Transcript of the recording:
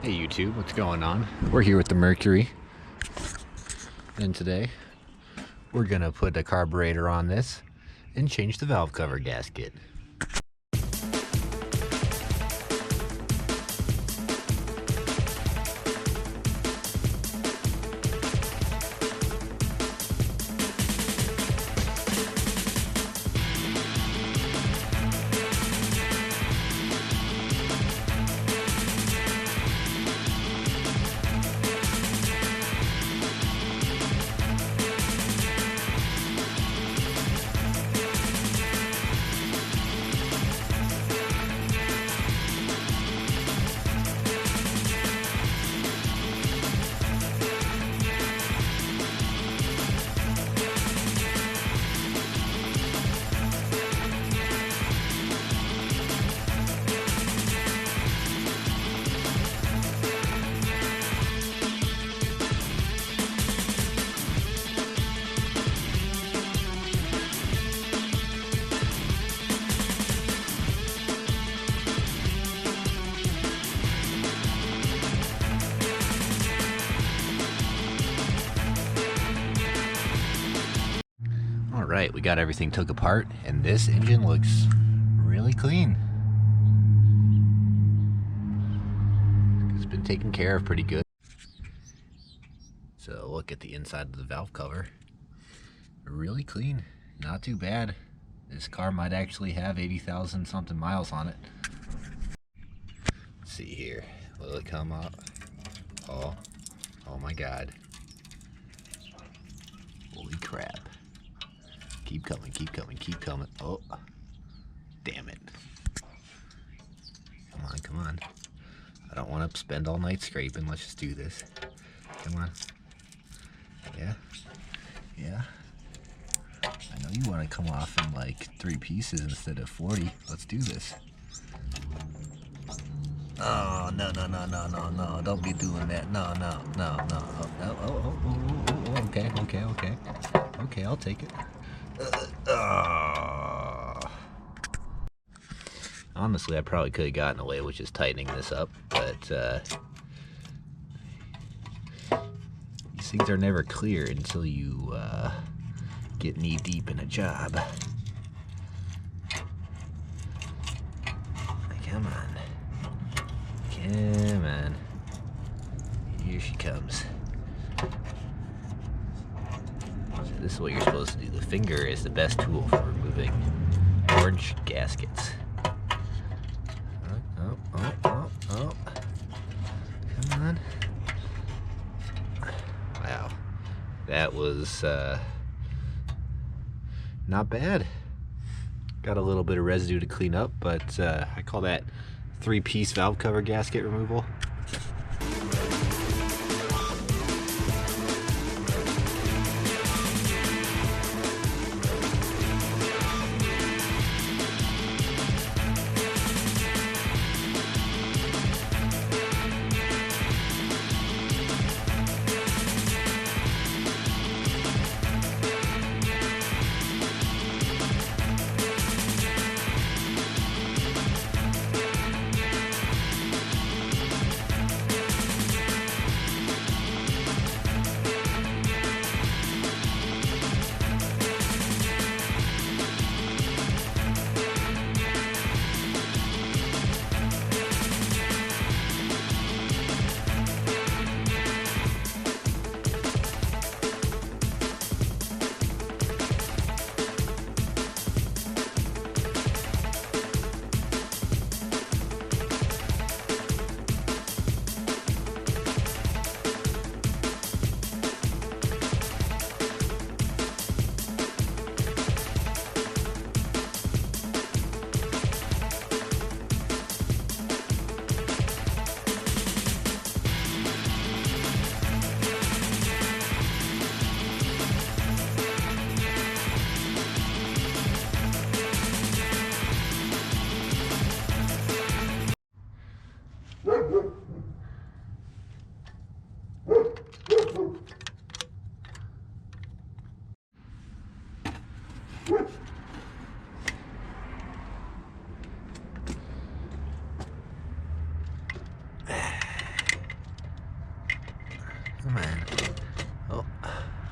Hey YouTube, what's going on? We're here with the Mercury, and today we're gonna put a carburetor on this and change the valve cover gasket. Alright, we got everything took apart, and this engine looks really clean. It's been taken care of pretty good. So look at the inside of the valve cover. Really clean, not too bad. This car might actually have 80,000 something miles on it. Let's see here, will it come up? Oh my god. Holy crap. Keep coming, keep coming, keep coming. Oh, damn it. Come on, come on. I don't want to spend all night scraping. Let's just do this. Come on. Yeah. Yeah. I know you want to come off in like 3 pieces instead of 40. Let's do this. Oh, no, no, no, no, no, no. Don't be doing that. No, no, no, no. Oh, okay, okay, okay. Okay, I'll take it. Honestly, I probably could have gotten away with just tightening this up, but these things are never clear until you get knee deep in a job. Come on. Come on. Here she comes. This is what you're supposed to do. The finger is the best tool for removing orange gaskets. Oh. Come on. Wow. That was not bad. Got a little bit of residue to clean up, but I call that 3-piece valve cover gasket removal. Oh man.